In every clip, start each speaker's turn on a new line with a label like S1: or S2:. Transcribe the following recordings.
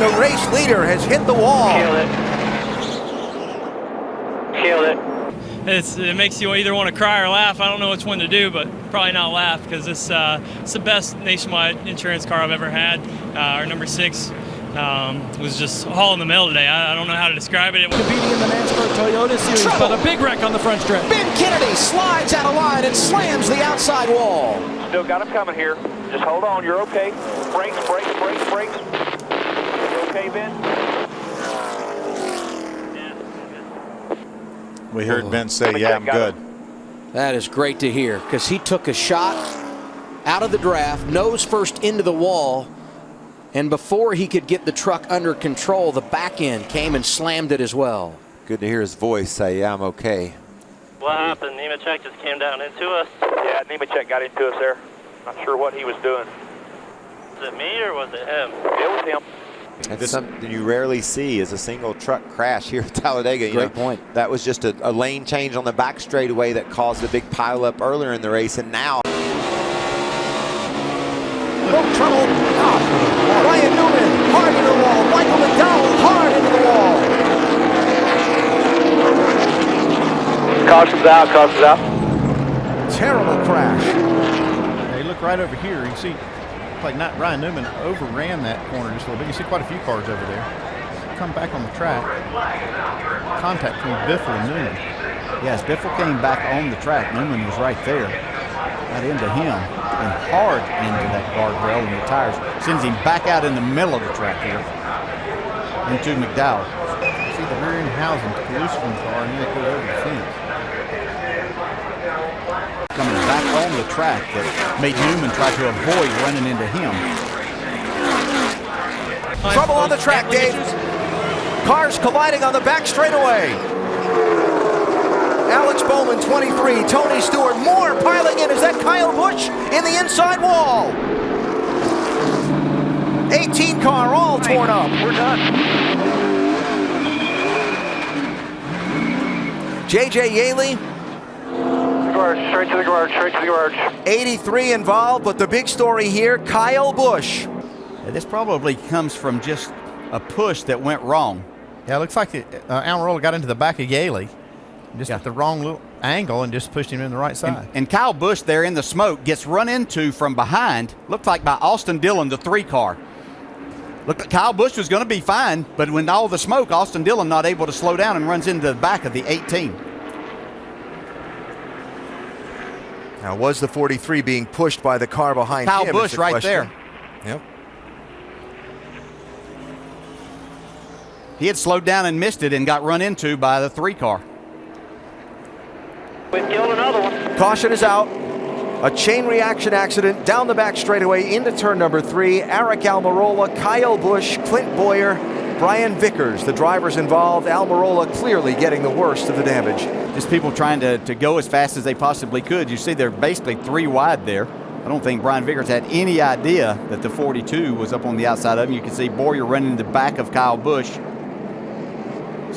S1: and the race leader has hit the wall.
S2: Killed it. It makes you either want to cry or laugh. I don't know which one to do, but probably not laugh, because it's the best nationwide insurance car I've ever had. Our number 6 was just all in the mail today. I don't know how to describe it.
S3: Competing in the Nascar Toyota Series, but a big wreck on the front stretch.
S1: Ben Kennedy slides out of line and slams the outside wall.
S4: Still got him coming here. Just hold on, you're okay. Brakes. You okay, Ben?
S5: We heard Ben say, yeah, I'm good.
S1: That is great to hear, because he took a shot out of the draft, nose first into the wall, and before he could get the truck under control, the back end came and slammed it as well.
S6: Good to hear his voice say, yeah, I'm okay.
S2: What happened? Nemechek just came down into us.
S4: Yeah, Nemechek got into us there. Not sure what he was doing.
S2: Was it me or was it him?
S4: It was him.
S6: That's something you rarely see, is a single truck crash here at Talladega.
S1: Great point.
S6: That was just a lane change on the back straightaway that caused a big pileup earlier in the race, and now.
S1: No trouble. Ryan Newman hard into the wall. Michael McDowell hard into the wall.
S4: Caution's out.
S1: Terrible crash.
S3: Now you look right over here, you can see like Ryan Newman overran that corner just a little bit. You see quite a few cars over there. Come back on the track. Contact between Biffle and Newman.
S7: Yes, Biffle came back on the track. Newman was right there. Got into him and hard into that guardrail and the tires. Sends him back out in the middle of the track here into McDowell.
S3: See the rear end housing loose from the car, and then it goes over the fence.
S7: Coming back on the track that made Newman try to avoid running into him.
S1: Trouble on the track, Dave. Cars colliding on the back straightaway. Alex Bowman, 23. Tony Stewart, more piling in. Is that Kyle Busch in the inside wall? 18 car all torn up.
S4: We're done.
S1: J.J. Yaley,
S4: Straight to the garage.
S1: 83 involved, but the big story here, Kyle Busch.
S7: This probably comes from just a push that went wrong.
S3: Yeah, it looks like Almirola got into the back of Yaley, just at the wrong little angle, and just pushed him in the right side.
S7: And Kyle Busch there in the smoke gets run into from behind, looked like by Austin Dillon, the 3 car. Looked like Kyle Busch was going to be fine, but when all the smoke, Austin Dillon not able to slow down and runs into the back of the 18.
S1: Now, was the 43 being pushed by the car behind him?
S7: Kyle Busch right there.
S1: Yep.
S7: He had slowed down and missed it and got run into by the 3 car.
S2: We've killed another one.
S1: Caution is out. A chain reaction accident down the back straightaway into turn number 3. Eric Almirola, Kyle Busch, Clint Boyer, Brian Vickers, the drivers involved. Almirola clearly getting the worst of the damage.
S7: Just people trying to go as fast as they possibly could. You see they're basically 3 wide there. I don't think Brian Vickers had any idea that the 42 was up on the outside of him. You can see Boyer running the back of Kyle Busch.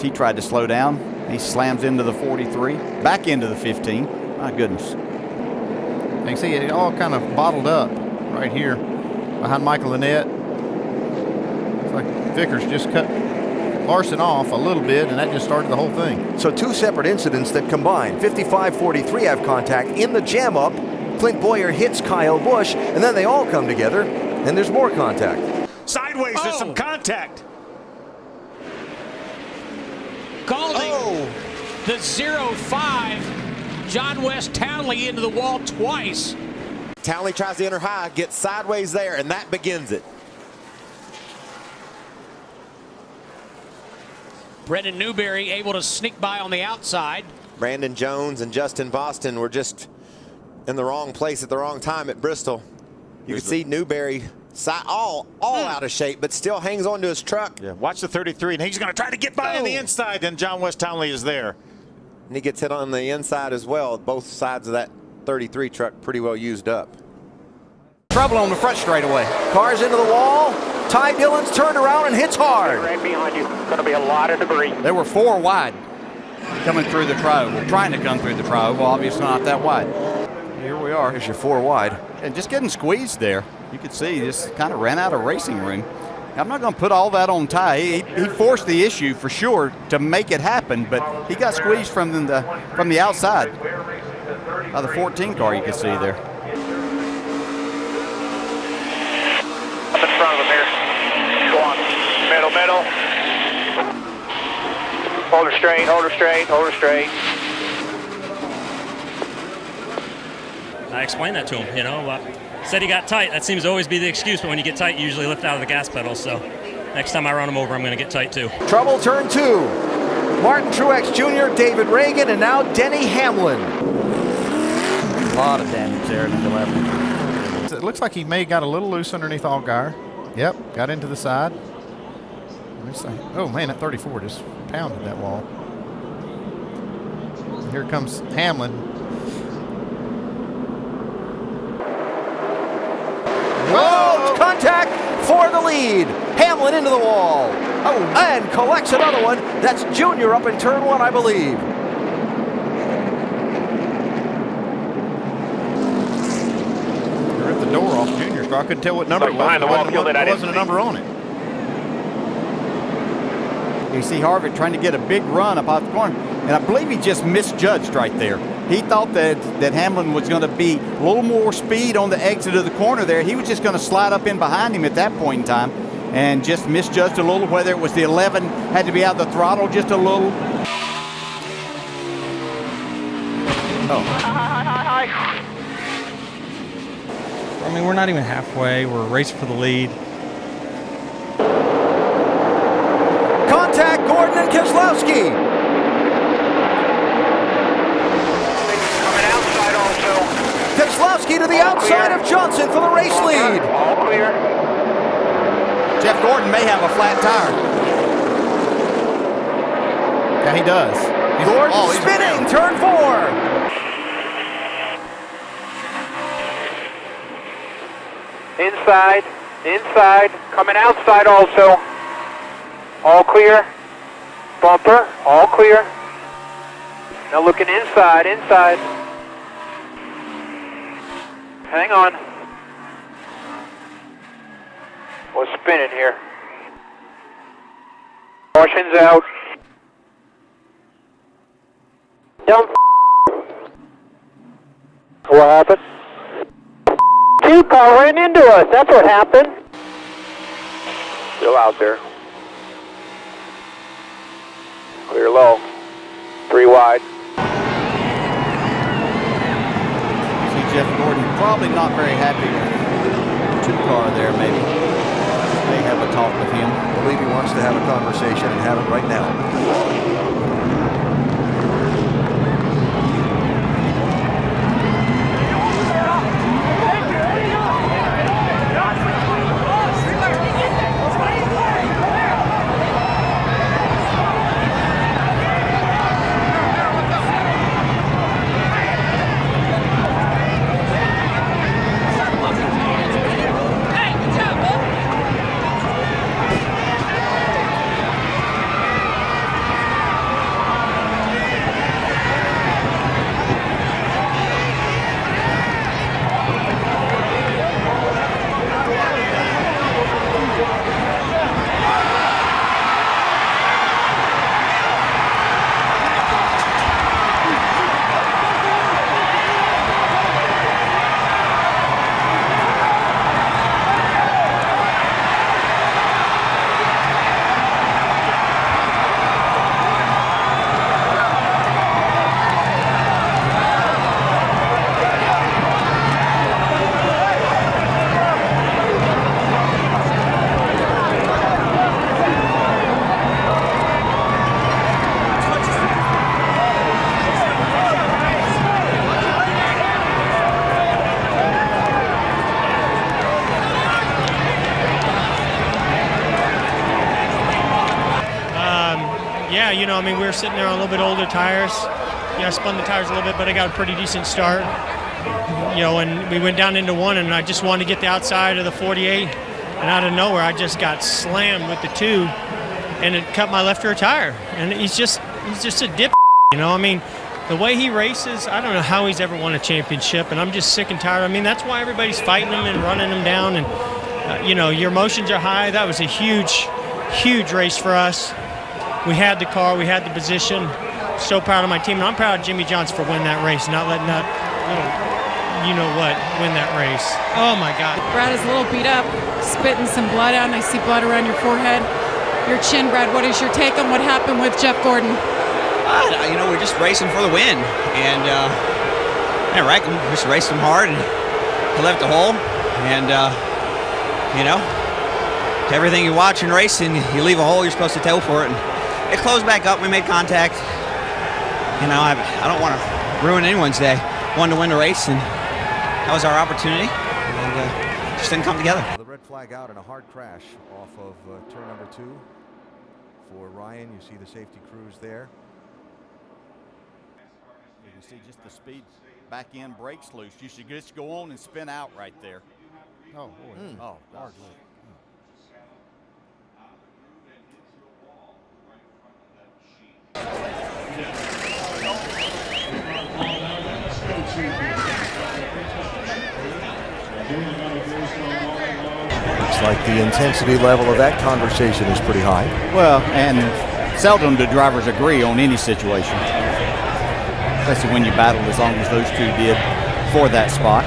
S7: He tried to slow down. He slams into the 43, back into the 15. My goodness.
S3: You can see it all kind of bottled up right here behind Michael Lynette. It's like Vickers just cut Larson off a little bit, and that just started the whole thing.
S1: So 2 separate incidents that combine. 55-43 have contact. In the jam up, Clint Boyer hits Kyle Busch, and then they all come together, and there's more contact.
S5: Sideways, there's some contact.
S8: Golding, the 0-5, John West Townley into the wall twice.
S6: Townley tries to enter high, gets sideways there, and that begins it.
S8: Brendan Newberry able to sneak by on the outside.
S6: Brandon Jones and Justin Boston were just in the wrong place at the wrong time at Bristol. You can see Newberry all out of shape, but still hangs on to his truck.
S5: Yeah, watch the 33, and he's going to try to get by on the inside, and John West Townley is there.
S6: And he gets hit on the inside as well. Both sides of that 33 truck pretty well used up.
S7: Trouble on the front straightaway.
S1: Cars into the wall. Ty Dillon's turned around and hits hard.
S4: Right behind you. Going to be a lot of debris.
S7: There were 4 wide coming through the tri-oval, trying to come through the tri-oval, obviously not that wide. Here we are.
S1: Here's your 4 wide.
S7: And just getting squeezed there. You could see just kind of ran out of racing room. I'm not going to put all that on Ty. He forced the issue for sure to make it happen, but he got squeezed from the outside by the 14 car. You can see there.
S4: Up in front of him here. Go on. Middle. Hold her straight, hold her straight, hold her straight.
S9: I explained that to him, said he got tight. That seems to always be the excuse, but when you get tight, you usually lift out of the gas pedal. So next time I run him over, I'm going to get tight too.
S1: Trouble turn 2. Martin Truex Jr., David Reagan, and now Denny Hamlin.
S7: A lot of damage there in the 11.
S3: It looks like he may have got a little loose underneath Allgaier. Yep, got into the side. Oh man, that 34 just pounded that wall. Here comes Hamlin.
S1: Whoa! Contact for the lead. Hamlin into the wall. Oh, and collects another one. That's Junior up in turn 1, I believe.
S3: They ripped the door off Junior's car. I couldn't tell what number it was.
S4: Behind the wall,
S3: There wasn't a number on it.
S7: You see Harvick trying to get a big run up out the corner, and I believe he just misjudged right there. He thought that Hamlin was going to be a little more speed on the exit of the corner there. He was just going to slide up in behind him at that point in time and just misjudged a little, whether it was the 11 had to be out of the throttle just a little.
S10: I mean, we're not even halfway. We're racing for the lead.
S1: Contact Gordon and Keslowski.
S4: Coming outside also.
S1: Keslowski to the outside of Johnson for the race lead.
S4: All clear.
S7: Jeff Gordon may have a flat tire.
S3: Yeah, he does.
S1: Gordon spinning, turn 4.
S4: Inside, coming outside also. All clear. Bumper, all clear. Now looking inside. Hang on. We're spinning here. Caution's out. Don't What happened? Two car ran into us. That's what happened. Still out there. Clear low. 3 wide.
S7: See Jeff Gordon probably not very happy with the 2 car there, maybe. They have a talk with him.
S1: I believe he wants to have a conversation and have it right now.
S2: Yeah, I mean, we were sitting there on a little bit older tires. I spun the tires a little bit, but I got a pretty decent start. And we went down into 1, and I just wanted to get the outside of the 48. And out of nowhere, I just got slammed with the 2, and it cut my left rear tire. And he's just a dip. I mean, the way he races, I don't know how he's ever won a championship, and I'm just sick and tired. I mean, that's why everybody's fighting him and running him down. And
S11: you know, your emotions are high. That was a huge, huge race for us. We had the car, we had the position. So proud of my team, and I'm proud of Jimmy Johnson for winning that race, not letting that little, you know what, win that race. Oh my God.
S12: Brad is a little beat up, spitting some blood out, and I see blood around your forehead. Your chin, Brad, what is your take on what happened with Jeff Gordon?
S13: You know, we're just racing for the win, and I rank him, just raced him hard, and he left the hole, and you know, everything you watch in racing, you leave a hole, you're supposed to tail for it, and it closed back up, we made contact. You know, I don't want to ruin anyone's day. Wanted to win the race, and that was our opportunity, and just didn't come together.
S1: The red flag out and a hard crash off of turn number 2 for Ryan. You see the safety crews there.
S7: You can see just the speed back end brakes loose. You should just go on and spin out right there.
S3: Oh, boy.
S7: Oh, hard.
S1: Looks like the intensity level of that conversation is pretty high.
S7: Well, and seldom do drivers agree on any situation, especially when you battle as long as those two did for that spot.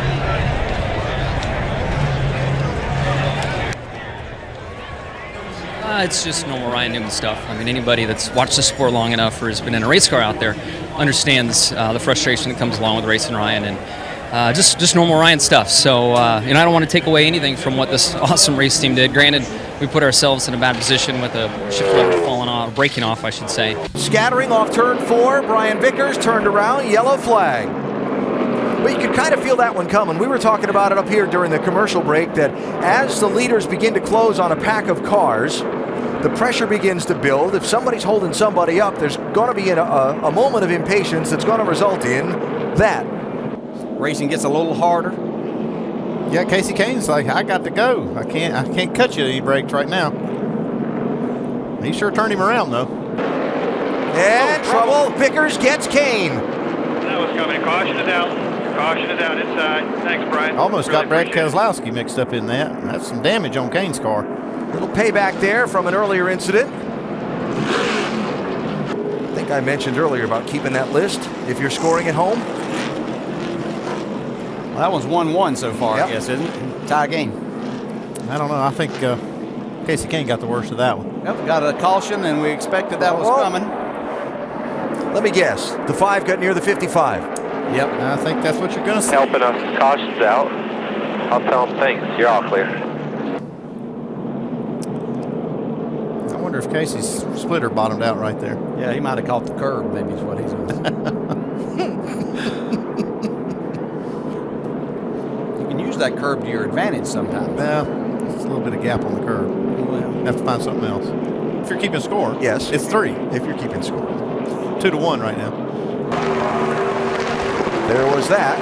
S14: It's just normal Ryan Newman stuff. I mean, anybody that's watched the sport long enough or has been in a race car out there understands the frustration that comes along with racing Ryan, and just normal Ryan stuff. So, you know, I don't want to take away anything from what this awesome race team did. Granted, we put ourselves in a bad position with a shift lever falling off, breaking off, I should say.
S1: Scattering off turn 4, Brian Vickers turned around, yellow flag. But you could kind of feel that one coming. We were talking about it up here during the commercial break, that as the leaders begin to close on a pack of cars, the pressure begins to build. If somebody's holding somebody up, there's going to be a moment of impatience that's going to result in that.
S7: Racing gets a little harder.
S3: Yeah, Casey Kane's like, I got to go. I can't cut you any brakes right now. He sure turned him around though.
S1: And trouble. Vickers gets Kane.
S15: That was coming. Caution is out. Caution is out inside. Thanks, Brian.
S3: Almost got Brad Keslowski mixed up in that. That's some damage on Kane's car.
S1: Little payback there from an earlier incident. I think I mentioned earlier about keeping that list if you're scoring at home.
S7: Well, that one's 1-1 so far, I guess, isn't it? Tie game.
S3: I don't know. I think Casey Kane got the worst of that one.
S7: Yep, got a caution, and we expected that was coming.
S1: Let me guess. The 5 got near the 55.
S7: Yep.
S3: I think that's what you're going to see.
S4: Helping us. Caution's out. I'll tell them thanks. You're all clear.
S3: I wonder if Casey's splitter bottomed out right there.
S7: Yeah, he might have caught the curb, maybe is what he's going to say. You can use that curb to your advantage sometimes.
S3: Yeah, it's a little bit of gap on the curb. We'll have to find something else. If you're keeping score,
S1: yes,
S3: it's 3.
S1: If you're keeping score,
S3: 2-1 right now.
S1: There was that.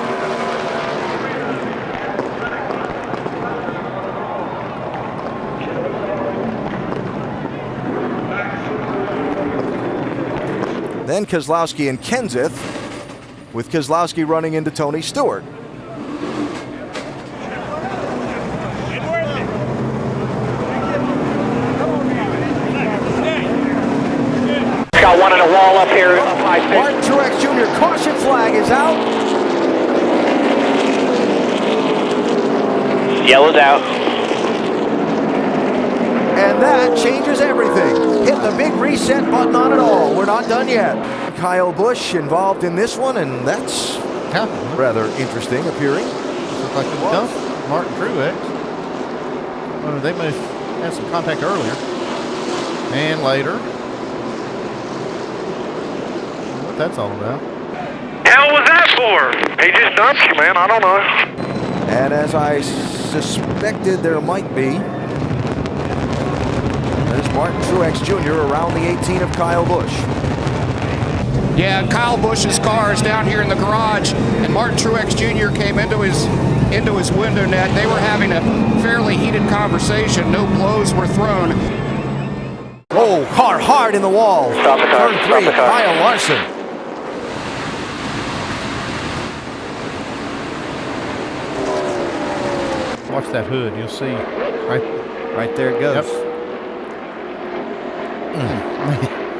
S1: Then Keslowski and Kenseth, with Keslowski running into Tony Stewart.
S4: Got one in a wall up here.
S1: Martin Truex Jr. caution flag is out.
S4: Yellow's out.
S1: And that changes everything. Hitting the big reset button on it all. We're not done yet. Kyle Busch involved in this one, and that's rather interesting appearing.
S3: Looks like it was. Martin Truex. Well, they may have had some contact earlier. And later. What that's all about.
S15: Hell was that for? He just dumped you, man. I don't know.
S1: And as I suspected there might be, there's Martin Truex Jr. around the 18 of Kyle Busch.
S16: Yeah, Kyle Busch's car is down here in the garage, and Martin Truex Jr. came into his window net. They were having a fairly heated conversation. No blows were thrown.
S1: Oh, car hard in the wall.
S4: Stop the car.
S1: Turn 3,
S4: Stop the car.
S1: Kyle Larson.
S3: Watch that hood. You'll see
S7: Right there it goes.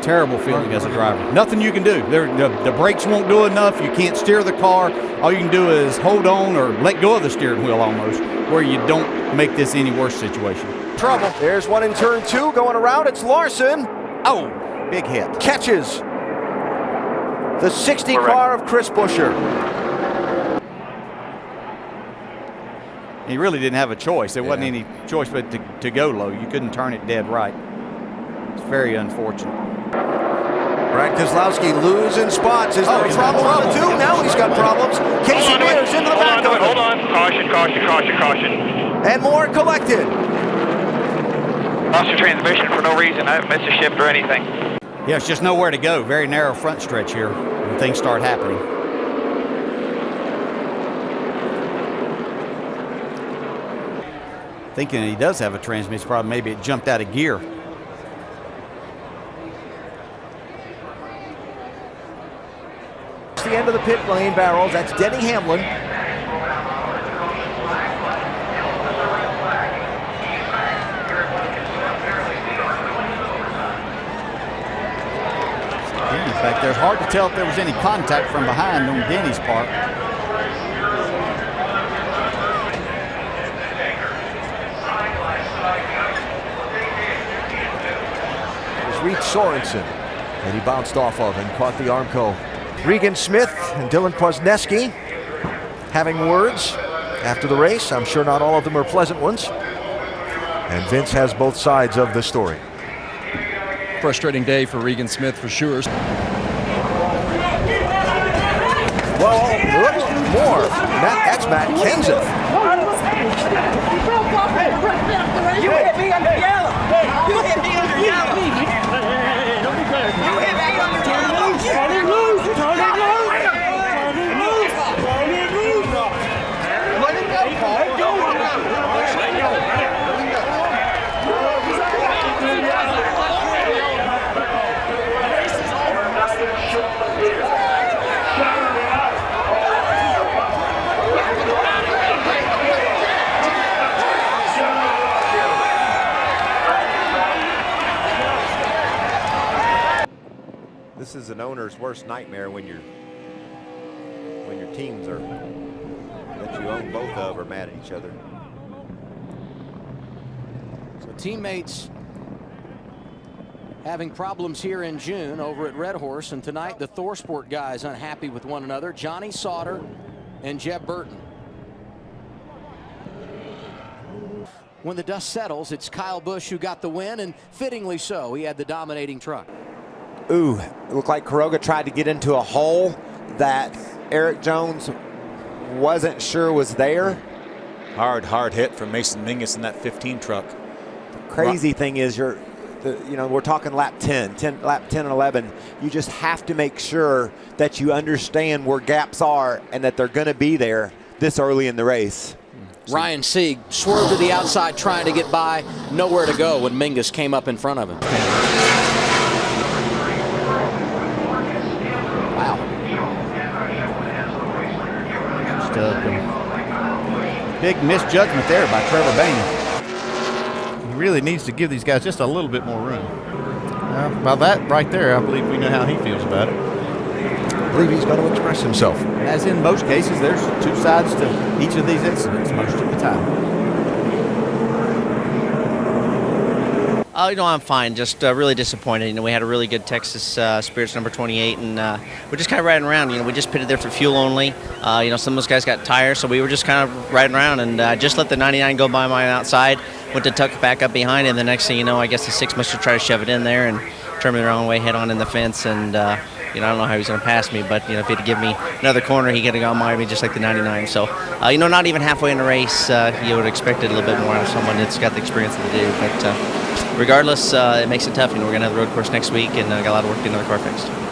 S7: Terrible feeling as a driver. Nothing you can do. The brakes won't do enough. You can't steer the car. All you can do is hold on or let go of the steering wheel almost, where you don't make this any worse situation.
S1: Trouble. There's one in turn 2 going around. It's Larson.
S7: Oh, big hit.
S1: Catches the 60 car of Chris Buescher.
S7: He really didn't have a choice. There wasn't any choice but to go low. You couldn't turn it dead right. It's very unfortunate.
S1: Brad Keselowski losing spots. Is there trouble on the 2? Now he's got problems. Casey Mears into the back of him.
S15: Hold on. Caution, caution, caution, caution.
S1: And more collected.
S15: Lost your transmission for no reason. I haven't missed a shift or anything.
S7: Yeah, it's just nowhere to go. Very narrow front stretch here when things start happening. Thinking he does have a transmission problem. Maybe it jumped out of gear.
S1: It's the end of the pit lane barrels. That's Denny Hamlin.
S7: Denny's back there. Hard to tell if there was any contact from behind on Denny's part.
S1: Reed Sorensen, and he bounced off of and caught the Armco. Regan Smith and Dylan Kwasniewski having words after the race. I'm sure not all of them are pleasant ones. And Vince has both sides of the story.
S17: Frustrating day for Regan Smith for sure.
S1: Well, look, more. That's Matt Kenseth.
S18: You hit me under yellow. You hit me under yellow. You hit me under yellow. Turn it loose. Turn it loose. Turn it loose. Turn it loose. Let it go, Paul. Let go.
S6: This is an owner's worst nightmare when your teams are that you own both of are mad at each other.
S8: So teammates having problems here in June over at Red Horse, and tonight the ThorSport guys unhappy with one another. Johnny Sauter and Jeb Burton. When the dust settles, it's Kyle Busch who got the win, and fittingly so. He had the dominating truck.
S6: Ooh, it looked like Quiroga tried to get into a hole that Eric Jones wasn't sure was there.
S5: Hard hit from Mason Mingus in that 15 truck.
S6: The crazy thing is we're talking lap 10 and 11. You just have to make sure that you understand where gaps are and that they're going to be there this early in the race.
S8: Ryan Sieg swerved to the outside trying to get by, nowhere to go when Mingus came up in front of him.
S7: Big misjudgment there by Trevor Bain.
S3: He really needs to give these guys just a little bit more room. By that right there, I believe we know how he feels about it.
S1: I believe he's going to express himself.
S7: As in most cases, there's two sides to each of these incidents most of the time.
S19: I'm fine. Just really disappointed. We had a really good Texas Spirits number 28, and we're just kind of riding around. We just pitted there for fuel only. Some of those guys got tires, so we were just kind of riding around and just let the 99 go by mine outside. Went to tuck it back up behind, and the next thing you know, I guess the 6 must have tried to shove it in there and turn me the wrong way, head on in the fence, and I don't know how he was going to pass me, but if he'd give me another corner, he could have gone by me just like the 99. So, not even halfway in the race, you would expect it a little bit more out of someone that's got the experience of the day. But regardless, it makes it tough. We're going to have the road course next week, and got a lot of work to get another car fixed.